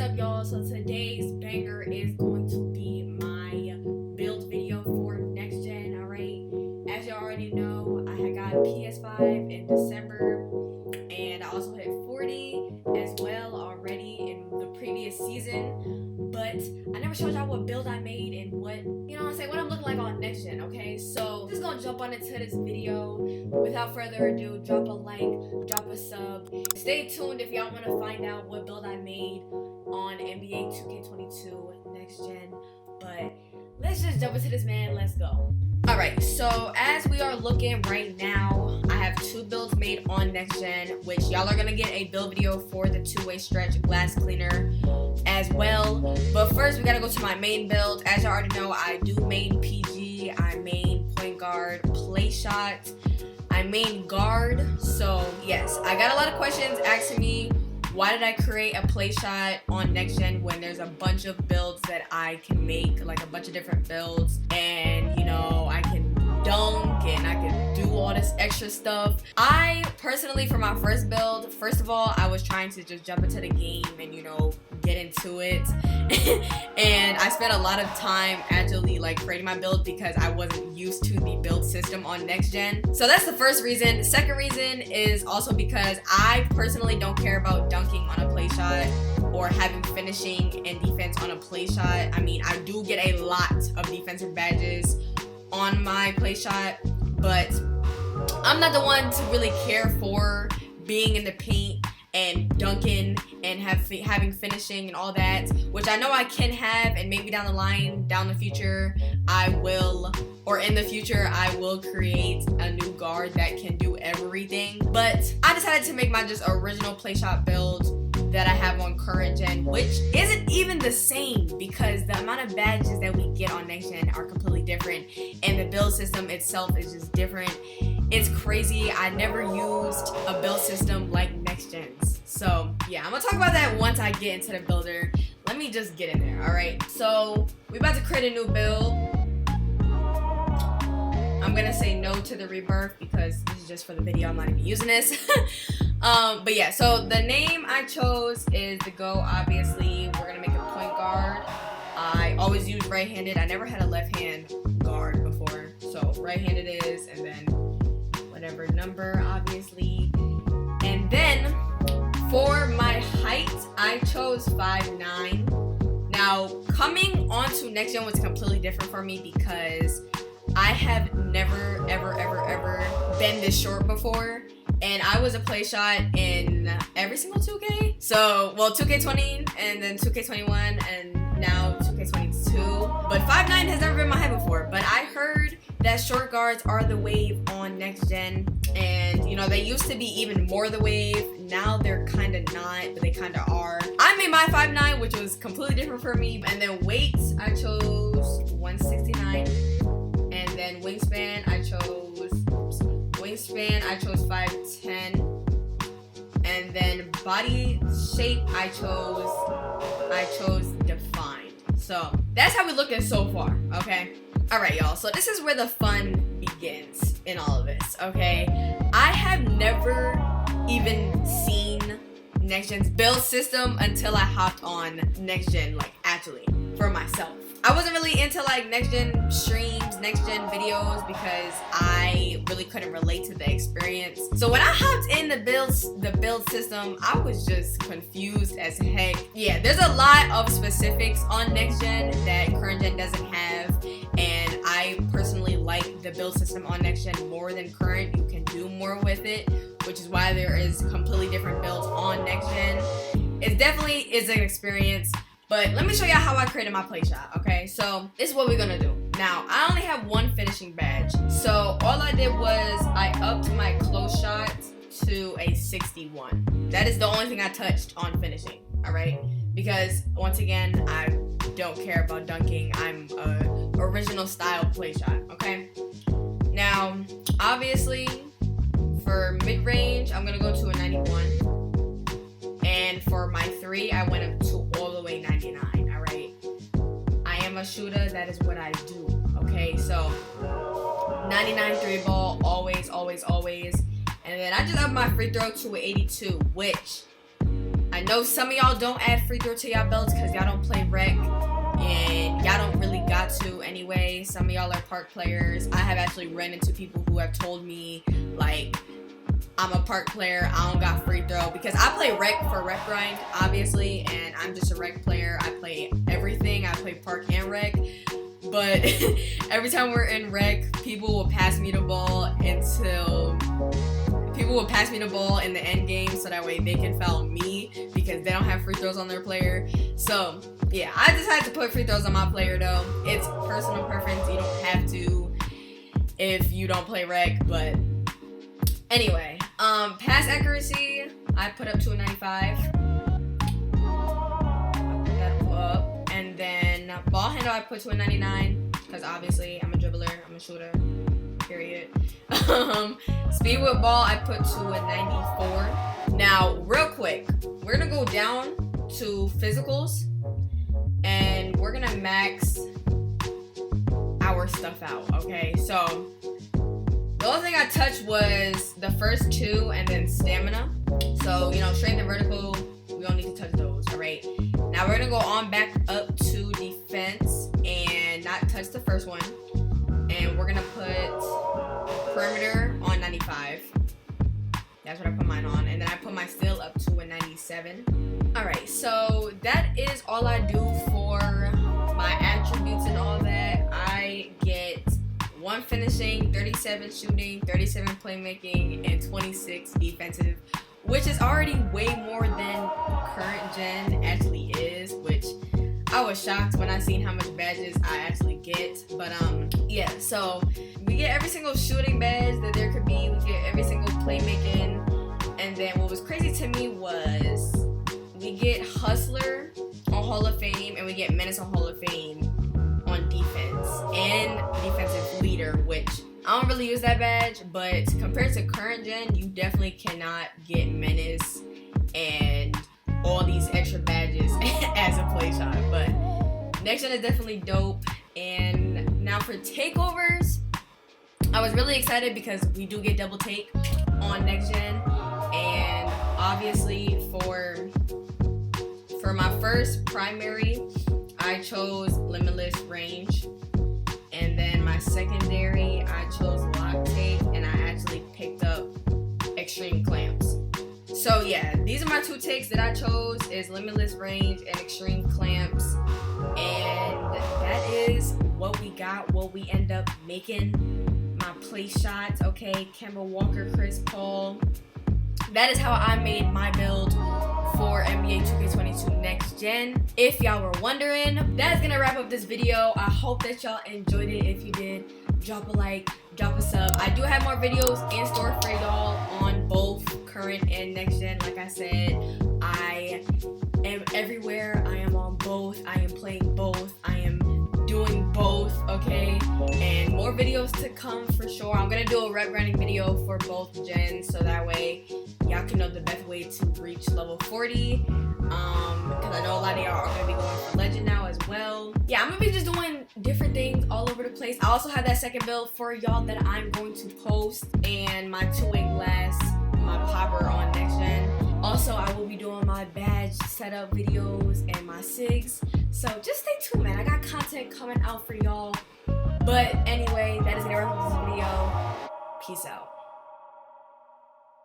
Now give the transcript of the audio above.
up, y'all? So today's banger is going to be my build video for next gen. Alright, as you already know, I had got PS5 in December, and I also hit 40 as well already in the previous season, but I never showed y'all what build I made and what, you know what I'm saying, what I'm looking like on next gen. Okay, so just gonna jump on into this video. Without further ado, drop a like, drop a sub, stay tuned if y'all want to find out what build I made on NBA 2K22 next gen. But let's just jump into this, man. Let's go. Alright, so as we are looking right now, I have two builds made on next gen, which y'all are gonna get a build video for the two-way stretch glass cleaner as well. But first, we gotta go to my main build. As y'all already know, I do main PG, I main point guard, play shot, I main guard. So yes, I got a lot of questions asking me, why did I create a play shot on next gen when there's a bunch of builds that I can make, like a bunch of different builds, and you know, I can dunk and I can do all this extra stuff. I personally, for my first build, first of all, I was trying to just jump into the game and, you know, get into it. And I spent a lot of time actually like creating my build because I wasn't used to the build system on next gen. So that's the first reason. The second reason is also because I personally don't care about dunking on a play shot or having finishing and defense on a play shot. I mean, I do get a lot of defensive badges on my play shot, but I'm not the one to really care for being in the paint and dunking and having finishing and all that, which I know I can have, and maybe down the line, down the future, I will, or in the future, I will create a new guard that can do everything. But I decided to make my just original play shot build that I have on current gen, which isn't even the same because the amount of badges that we get on next gen are completely different, and the build system itself is just different. It's crazy. I never used a build system like next gen's. So yeah, I'm gonna talk about that once I get into the builder. Let me just get in there. All right, so we're about to create a new build. I'm gonna say no to the rebirth because this is just for the video. I'm not even using this. But yeah, so the name I chose is the Go. Obviously, we're gonna make a point guard. I always use right-handed. I never had a left-hand guard before, so right-handed is, and then whatever number, obviously. And then for my height, I chose 5'9". Now, coming onto next gen was completely different for me because I have never, ever been this short before. And I was a play shot in every single 2K. So, well, 2K20 and then 2K21 and now 2K22. But 5'9" has never been my height before. But I heard that short guards are the wave on next gen. And, you know, they used to be even more the wave. Now they're kind of not, but they kind of are. I made my 5'9", which was completely different for me. And then weight, I chose 169. And then wingspan, I chose 5'10", and then body shape, I chose defined. So that's how we looking so far. Okay, all right, y'all, so this is where the fun begins in all of this. Okay, I have never even seen next gen's build system until I hopped on next gen, like actually for myself. I wasn't really into like next gen streams, next gen videos because I really couldn't relate to the experience. So when I hopped in the build system, I was just confused as heck. Yeah, there's a lot of specifics on next gen that current gen doesn't have, and I personally like the build system on next gen more than current. You can do more with it, which is why there is completely different builds on next gen. It definitely is an experience. But let me show y'all how I created my play shot, okay? So this is what we're gonna do. Now, I only have one finishing badge. So all I did was I upped my close shot to a 61. That is the only thing I touched on finishing, all right? Because once again, I don't care about dunking. I'm a original style play shot, okay? Now, obviously, for mid-range, I'm gonna go to a 91. And for my 3, I went up to all the way 99, all right? I am a shooter, that is what I do, okay? So, 99 3 ball, always. And then I just upped my free throw to an 82, which I know some of y'all don't add free throw to y'all belts because y'all don't play rec, and y'all don't really got to anyway. Some of y'all are park players. I have actually ran into people who have told me, like, I'm a park player, I don't got free throw, because I play rec for rec grind, obviously, and I'm just a rec player. I play everything. I play park and rec, but every time we're in rec, people will pass me the ball in the end game, so that way they can foul me because they don't have free throws on their player. So yeah, I decided to put free throws on my player though. It's personal preference. You don't have to if you don't play rec, but anyway, pass accuracy, I put up to a 95. I put that up. And then ball handle, I put to a 99, because obviously I'm a dribbler, I'm a shooter, period. Speed with ball, I put to a 94. Now, real quick, we're gonna go down to physicals, and we're gonna max our stuff out, okay? So the only thing I touched was the first two and then stamina. So, you know, strength and vertical, we don't need to touch those, all right? Now we're gonna go on back up to defense and not touch the first one. And we're gonna put perimeter on 95. That's what I put mine on. And then I put my steal up to a 97. All right, so that is all I do for my attributes and all that. I get 1 finishing, 37 shooting, 37 playmaking, and 26 defensive, which is already way more than current gen actually is, which I was shocked when I seen how much badges I actually get. But yeah, so we get every single shooting badge that there could be, we get every single playmaking, and then what was crazy to me was we get Hustler on Hall of Fame, and we get Menace on Hall of Fame on defense, and defensive leader, which I don't really use that badge, but compared to current gen, you definitely cannot get Menace and all these extra badges as a play shot. But next gen is definitely dope. And now for takeovers, I was really excited because we do get double take on next gen, and obviously for my first primary, I chose limitless range, and then my secondary, I chose lock take, and I actually picked up extreme clamps. So yeah, these are my 2 takes that I chose, is limitless range and extreme clamps, and that is what we got, what we end up making. My play shots, okay, Kemba Walker, Chris Paul. That is how I made my build for NBA 2K22 Next Gen. If y'all were wondering, that's gonna wrap up this video. I hope that y'all enjoyed it. If you did, drop a like, drop a sub. I do have more videos in store for y'all on both current and next gen. Like I said, I am everywhere. I am on both. I am playing both. I am doing both, okay? And more videos to come for sure. I'm gonna do a rep grinding video for both gens, so that way y'all can know the best way to reach level 40. Because I know a lot of y'all are gonna be going for legend now as well. Yeah, I'm gonna be just doing different things all over the place. I also have that second build for y'all that I'm going to post, and my 2-way glass, my popper on next gen. Also, I will be doing my badge setup videos and my SIGs. So just stay tuned, man. I got content coming out for y'all. But anyway, that is gonna wrap up this video. Peace out.